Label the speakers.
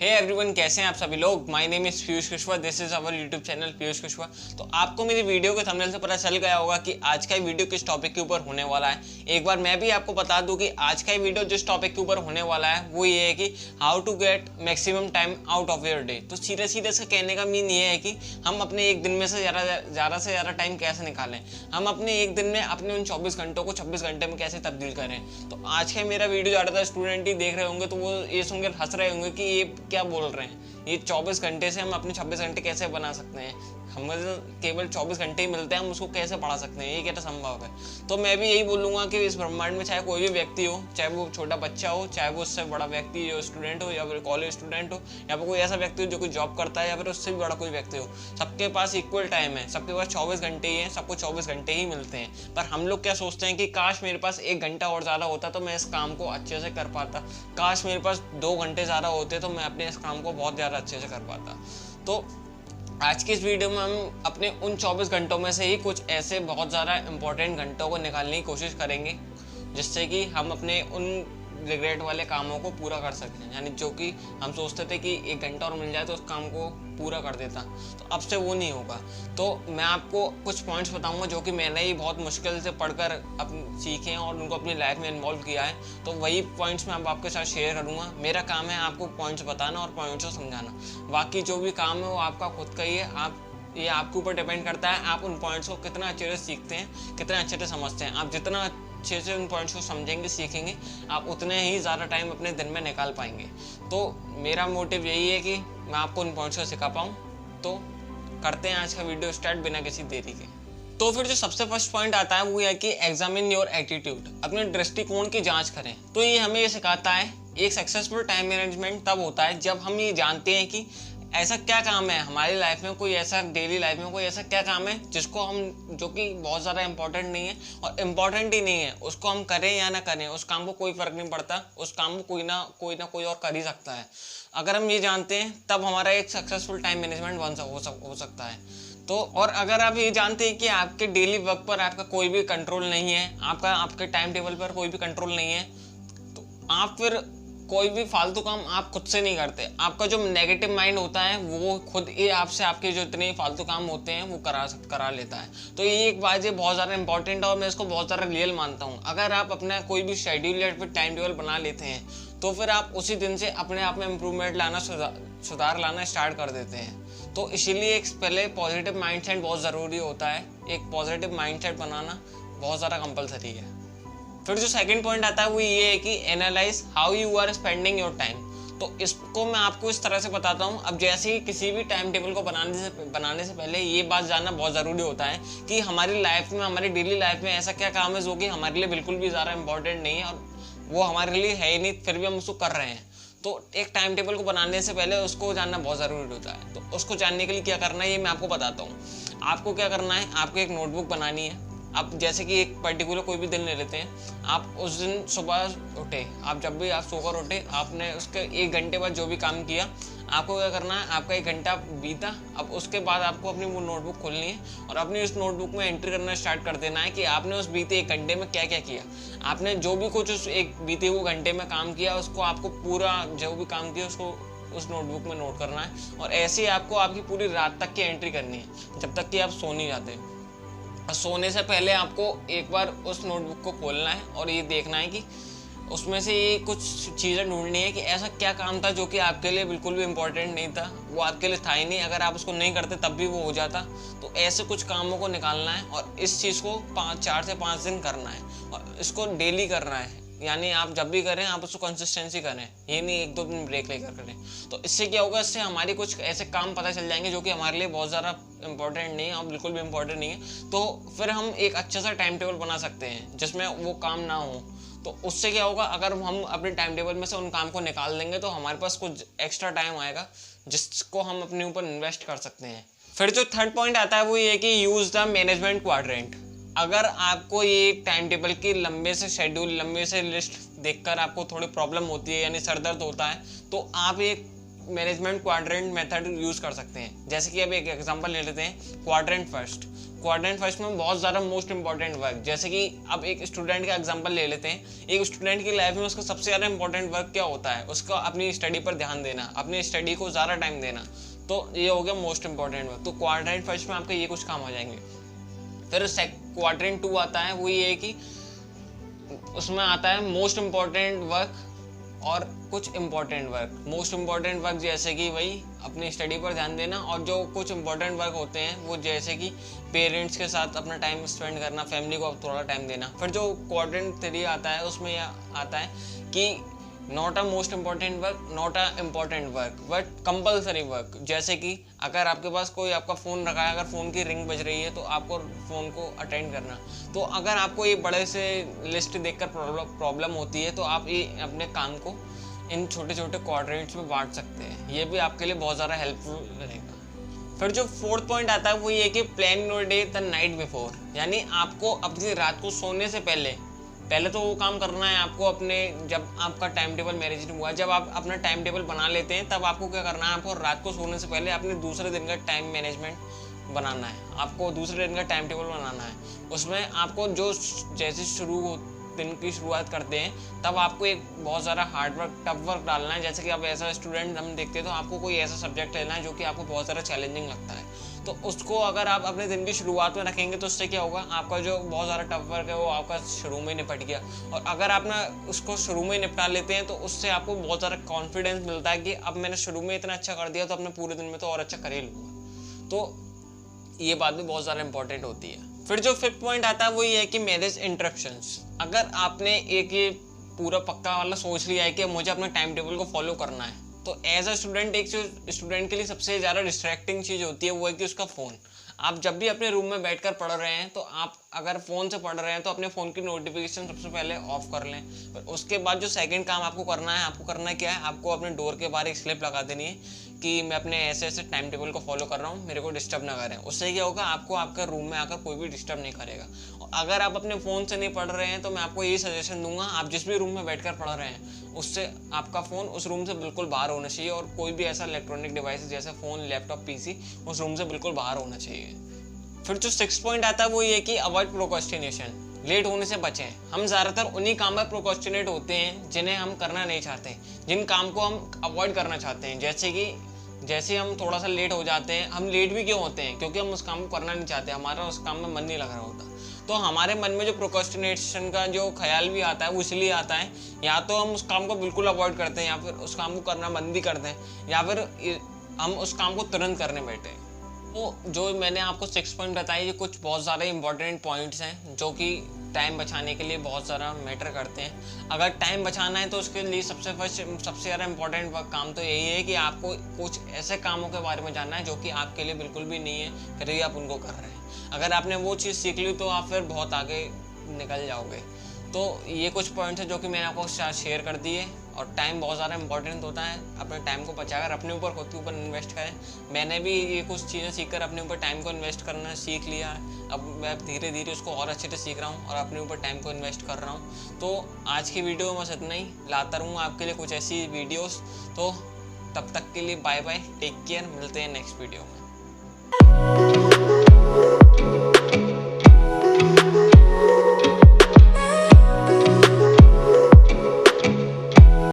Speaker 1: Hey everyone, कैसे हैं आप सभी लोग। My name is Piyush Kushwaha, this is our YouTube channel Piyush Kushwaha. तो आपको मेरी वीडियो के थंबनेल से पता चल गया होगा कि आज का वीडियो किस टॉपिक के ऊपर होने वाला है। एक बार मैं भी आपको बता दूं कि आज का वीडियो जिस टॉपिक के ऊपर होने वाला है वो ये है कि how to get maximum time out of your day. तो सीधे सीधे इसका कहने का मीन ये है कि हम अपने एक दिन में से ज़्यादा से ज़्यादा टाइम कैसे निकालें, हम अपने एक दिन में अपने उन 24 घंटों को 26 घंटे में कैसे तब्दील करें। तो आज का मेरा वीडियो ज़्यादातर स्टूडेंट ही देख रहे होंगे तो वो ये सुनकर हंस रहे होंगे कि ये क्या बोल रहे हैं, ये 24 घंटे से हम अपने 26 घंटे कैसे बना सकते हैं, हमें केवल 24 घंटे ही मिलते हैं, हम उसको कैसे बढ़ा सकते हैं, ये कैसे संभव है। तो मैं भी यही बोलूँगा कि इस ब्रह्मांड में चाहे कोई भी व्यक्ति हो, चाहे वो छोटा बच्चा हो, चाहे वो उससे बड़ा व्यक्ति जो स्टूडेंट हो या फिर कॉलेज स्टूडेंट हो या फिर कोई ऐसा व्यक्ति हो जो कोई जॉब करता है या फिर उससे भी बड़ा कोई व्यक्ति हो, सबके पास इक्वल टाइम है, सबके पास 24 घंटे ही है, सबको 24 घंटे ही मिलते हैं। पर हम लोग क्या सोचते हैं कि काश मेरे पास 1 घंटा और ज़्यादा होता तो मैं इस काम को अच्छे से कर पाता, काश मेरे पास 2 घंटे ज़्यादा होते तो मैं अपने इस काम को बहुत ज़्यादा अच्छे से कर पाता। तो आज की इस वीडियो में हम अपने उन 24 घंटों में से ही कुछ ऐसे बहुत ज़्यादा इंपॉर्टेंट घंटों को निकालने की कोशिश करेंगे जिससे कि हम अपने उन रिग्रेट वाले कामों को पूरा कर सकें। यानी जो कि हम सोचते थे कि 1 घंटा और मिल जाए तो उस काम को पूरा कर देता, तो अब से वो नहीं होगा। तो मैं आपको कुछ पॉइंट्स बताऊंगा जो कि मैंने ही बहुत मुश्किल से पढ़कर सीखे और उनको अपनी लाइफ में इन्वॉल्व किया है। तो वही पॉइंट्स मैं आपके साथ शेयर करूंगा। मेरा काम है आपको पॉइंट्स बताना और पॉइंट्स को समझाना, बाकी जो भी काम है वो आपका खुद का ही है। ये आपके ऊपर डिपेंड करता है आप उन पॉइंट्स को कितना अच्छे से सीखते हैं, कितना अच्छे से समझते हैं। आप जितना अच्छे से उन पॉइंट्स को समझेंगे, सीखेंगे, आप उतने ही ज़्यादा टाइम अपने दिन में निकाल पाएंगे। तो मेरा मोटिव यही है कि मैं आपको उन पॉइंट्स को सिखा पाऊँ। तो करते हैं आज का वीडियो स्टार्ट बिना किसी देरी के। तो फिर जो सबसे फर्स्ट पॉइंट आता है वो है कि एग्जामिन योर एटीट्यूड, अपने दृष्टिकोण की जांच करें। तो ये हमें ये सिखाता है एक सक्सेसफुल टाइम मैनेजमेंट तब होता है जब हम ये जानते हैं कि ऐसा क्या काम है हमारी लाइफ में, कोई ऐसा डेली लाइफ में कोई ऐसा क्या काम है जिसको हम, जो कि बहुत ज़्यादा इंपॉर्टेंट नहीं है और इम्पॉर्टेंट ही नहीं है, उसको हम करें या ना करें उस काम को कोई फ़र्क नहीं पड़ता, उस काम को कोई ना कोई और कर ही सकता है। अगर हम ये जानते हैं तब हमारा एक सक्सेसफुल टाइम मैनेजमेंट हो सकता है। तो और अगर आप ये जानते हैं कि आपके डेली वर्क पर आपका कोई भी कंट्रोल नहीं है, आपके टाइम टेबल पर कोई भी कंट्रोल नहीं है, तो आप फिर कोई भी फालतू काम आप खुद से नहीं करते। आपका जो नेगेटिव माइंड होता है वो खुद ही आपसे आपके जो इतने फालतू काम होते हैं वो करा लेता है। तो ये एक बात ये बहुत ज़्यादा इंपॉर्टेंट है और मैं इसको बहुत ज़्यादा रियल मानता हूँ। अगर आप अपना कोई भी शेड्यूल या फिर टाइम टेबल बना लेते हैं तो फिर आप उसी दिन से अपने आप में इम्प्रूवमेंट लाना, सुधार लाना स्टार्ट कर देते हैं। तो इसीलिए एक पहले पॉजिटिव माइंडसेट बहुत ज़रूरी होता है। एक पॉजिटिव माइंडसेट बनाना बहुत ज़्यादा कंपलसरी है। फिर जो सेकंड पॉइंट आता है वो ये है कि analyse how you are spending your time. तो इसको मैं आपको इस तरह से बताता हूँ। अब जैसे ही किसी भी टाइम टेबल को बनाने से पहले ये बात जानना बहुत ज़रूरी होता है कि हमारी लाइफ में, हमारी डेली लाइफ में ऐसा क्या काम है जो कि हमारे लिए बिल्कुल भी ज़्यादा इंपॉर्टेंट नहीं है और वो हमारे लिए है ही नहीं, फिर भी हम उसको कर रहे हैं। तो एक टाइम टेबल को बनाने से पहले उसको जानना बहुत ज़रूरी होता है। तो उसको जानने के लिए क्या करना है ये मैं आपको बताता हूँ। आपको क्या करना है, आपको एक नोटबुक बनानी है। आप जैसे कि एक पर्टिकुलर कोई भी दिन ले लेते हैं, आप उस दिन सुबह उठे, आप जब भी आप सोकर उठे, आपने उसके 1 घंटे बाद जो भी काम किया, आपको क्या करना है, आपका 1 घंटा बीता, अब उसके बाद आपको अपनी वो नोटबुक खोलनी है और अपनी उस नोटबुक में एंट्री करना स्टार्ट कर देना है कि आपने उस बीते 1 घंटे में क्या क्या किया। आपने जो भी कुछ उस एक बीते हुए घंटे में काम किया उसको आपको पूरा जो भी काम किया उसको उस नोटबुक में नोट करना है। और ऐसे ही आपको आपकी पूरी रात तक की एंट्री करनी है जब तक कि आप सो नहीं जाते। सोने से पहले आपको एक बार उस नोटबुक को खोलना है और ये देखना है कि उसमें से ये कुछ चीज़ें ढूंढनी है कि ऐसा क्या काम था जो कि आपके लिए बिल्कुल भी इम्पोर्टेंट नहीं था, वो आपके लिए था ही नहीं, अगर आप उसको नहीं करते तब भी वो हो जाता। तो ऐसे कुछ कामों को निकालना है और इस चीज़ को 4 से 5 दिन करना है और इसको डेली करना है। यानी आप जब भी करें आप उसको कंसिस्टेंसी करें, ये नहीं 1-2 दिन ब्रेक लेकर करें। तो इससे क्या होगा, इससे हमारी कुछ ऐसे काम पता चल जाएंगे जो कि हमारे लिए बहुत ज़्यादा इंपॉर्टेंट नहीं है और बिल्कुल भी इंपॉर्टेंट नहीं है। तो फिर हम एक अच्छा सा टाइम टेबल बना सकते हैं जिसमें वो काम ना हो। तो उससे क्या होगा, अगर हम अपने टाइम टेबल में से उन काम को निकाल देंगे तो हमारे पास कुछ एक्स्ट्रा टाइम आएगा जिसको हम अपने ऊपर इन्वेस्ट कर सकते हैं। फिर जो थर्ड पॉइंट आता है वो ये कि यूज़ द मैनेजमेंट क्वाड्रेंट। अगर आपको ये टाइम टेबल की लंबे से शेड्यूल, लंबे से लिस्ट देखकर आपको थोड़ी प्रॉब्लम होती है यानी सर दर्द होता है, तो आप एक मैनेजमेंट क्वाड्रेंट मेथड यूज कर सकते हैं। जैसे कि अब एक एग्जांपल ले लेते हैं, क्वाड्रेंट फर्स्ट में बहुत ज़्यादा मोस्ट इंपॉर्टेंट वर्क, जैसे कि अब एक स्टूडेंट का एग्जांपल ले लेते हैं। एक स्टूडेंट की लाइफ में उसका सबसे ज़्यादा इंपॉर्टेंट वर्क क्या होता है? उसका अपनी स्टडी पर ध्यान देना, अपनी स्टडी को ज़्यादा टाइम देना। तो ये हो गया मोस्ट इंपॉर्टेंट वर्क। तो क्वाड्रेंट फर्स्ट में आपके ये कुछ काम हो जाएंगे। फिर क्वाड्रेंट 2 आता है, वो ये है कि उसमें आता है मोस्ट इम्पॉर्टेंट वर्क और कुछ important work. Most important work जैसे कि वही अपनी स्टडी पर ध्यान देना, और जो कुछ इम्पॉर्टेंट वर्क होते हैं वो जैसे कि पेरेंट्स के साथ अपना टाइम स्पेंड करना, फैमिली को थोड़ा टाइम देना। फिर जो क्वाड्रेंट 3 आता है उसमें यह आता है कि not a most important work, not a important work, but compulsory work. जैसे कि अगर आपके पास कोई आपका फ़ोन रखा है, अगर फ़ोन की रिंग बज रही है तो आपको फ़ोन को अटेंड करना। तो अगर आपको ये बड़े से लिस्ट देखकर प्रॉब्लम होती है तो आप ये अपने काम को इन छोटे छोटे क्वाड्रेंट्स में बांट सकते हैं। ये भी आपके लिए बहुत ज़्यादा हेल्पफुल रहेगा। फिर जो 4th पॉइंट आता है वो ये कि plan your day the night before, यानी आपको अपनी रात को सोने से पहले तो वो काम करना है आपको अपने, जब आपका टाइम टेबल मैनेज हुआ, जब आप अपना टाइम टेबल बना लेते हैं तब आपको क्या करना है, आपको रात को सोने से पहले अपने दूसरे दिन का टाइम मैनेजमेंट बनाना है। आपको दूसरे दिन का टाइम टेबल बनाना है। उसमें आपको जो जैसे दिन की शुरुआत करते हैं तब आपको एक बहुत ज़्यादा हार्ड वर्क, टफ वर्क डालना है। जैसे कि अब ऐसा स्टूडेंट हम देखते हैं तो आपको कोई ऐसा सब्जेक्ट लेना है जो कि आपको बहुत ज़्यादा चैलेंजिंग लगता है। तो उसको अगर आप अपने दिन की शुरुआत में रखेंगे तो उससे क्या होगा, आपका जो बहुत ज़्यादा टफ वर्क है वो आपका शुरू में निपट गया। और अगर आप ना उसको शुरू में निपटा लेते हैं तो उससे आपको बहुत ज़्यादा कॉन्फिडेंस मिलता है कि अब मैंने शुरू में इतना अच्छा कर दिया तो अपने पूरे दिन में तो और अच्छा कर ही लूँगा। तो ये बात भी बहुत ज़्यादा इंपॉर्टेंट होती है। फिर जो 5th पॉइंट आता है वो ये है कि मैनेज इंटरप्शंस। अगर आपने एक ये पूरा पक्का वाला सोच लिया है कि मुझे अपने टाइम टेबल को फॉलो करना है, तो एज अ स्टूडेंट एक जो स्टूडेंट के लिए सबसे ज़्यादा डिस्ट्रैक्टिंग चीज़ होती है वो है कि उसका फ़ोन। आप जब भी अपने रूम में बैठकर पढ़ रहे हैं तो आप अगर फ़ोन से पढ़ रहे हैं तो अपने फ़ोन की नोटिफिकेशन सबसे पहले ऑफ कर लें। फिर उसके बाद जो सेकंड काम आपको करना है, आपको करना क्या है, आपको अपने डोर के बाहर एक स्लिप लगा देनी है कि मैं अपने ऐसे ऐसे टाइम टेबल को फॉलो कर रहा हूँ, मेरे को डिस्टर्ब ना करें। उससे क्या होगा, आपको आपके रूम में आकर कोई भी डिस्टर्ब नहीं करेगा। और अगर आप अपने फ़ोन से नहीं पढ़ रहे हैं तो मैं आपको यही सजेशन दूंगा, आप जिस भी रूम में बैठकर पढ़ रहे हैं उससे आपका फ़ोन उस रूम से बिल्कुल बाहर होना चाहिए, और कोई भी ऐसा इलेक्ट्रॉनिक डिवाइस जैसे फ़ोन, लैपटॉप, पीसी उस रूम से बिल्कुल बाहर होना चाहिए। फिर जो 6th पॉइंट आता है वो ये कि अवॉइड प्रोक्रेस्टिनेशन, लेट होने से बचें। हम ज़्यादातर उन्हीं काम में प्रोक्रेस्टिनेट होते हैं जिन्हें हम करना नहीं चाहते, जिन काम को हम अवॉइड करना चाहते हैं। जैसे हम थोड़ा सा लेट हो जाते हैं, हम लेट भी क्यों होते हैं, क्योंकि हम उस काम को करना नहीं चाहते, हमारा उस काम में मन नहीं लग रहा होता। तो हमारे मन में जो प्रोक्रेस्टिनेशन का जो ख्याल भी आता है वो इसलिए आता है, या तो हम उस काम को बिल्कुल अवॉइड करते हैं, या फिर उस काम को करना बंद भी करते हैं, या फिर हम उस काम को तुरंत करने बैठे हैं। तो जो मैंने आपको 6 पॉइंट बताए, ये कुछ बहुत ज़्यादा इंपॉर्टेंट पॉइंट्स हैं जो कि टाइम बचाने के लिए बहुत ज़्यादा मैटर करते हैं। अगर टाइम बचाना है तो उसके लिए सबसे ज़्यादा इंपॉर्टेंट काम तो यही है कि आपको कुछ ऐसे कामों के बारे में जानना है जो कि आपके लिए बिल्कुल भी नहीं है, फिर भी आप उनको कर रहे हैं। अगर आपने वो चीज़ सीख ली तो आप फिर बहुत आगे निकल जाओगे। तो ये कुछ पॉइंट्स हैं जो कि मैंने आपको शेयर कर दिए। और टाइम बहुत ज़्यादा इंपॉर्टेंट होता है, अपने टाइम को बचाकर अपने ऊपर, खुद के ऊपर इन्वेस्ट करें। मैंने भी ये कुछ चीज़ें सीखकर अपने ऊपर टाइम को इन्वेस्ट करना सीख लिया है। अब मैं धीरे धीरे उसको और अच्छे से सीख रहा हूँ और अपने ऊपर टाइम को इन्वेस्ट कर रहा हूँ। तो आज की वीडियो में बस इतना ही, लाता रहूँगा आपके लिए कुछ ऐसी वीडियोज़। तो तब तक के लिए बाय बाय, टेक केयर, मिलते हैं नेक्स्ट वीडियो में।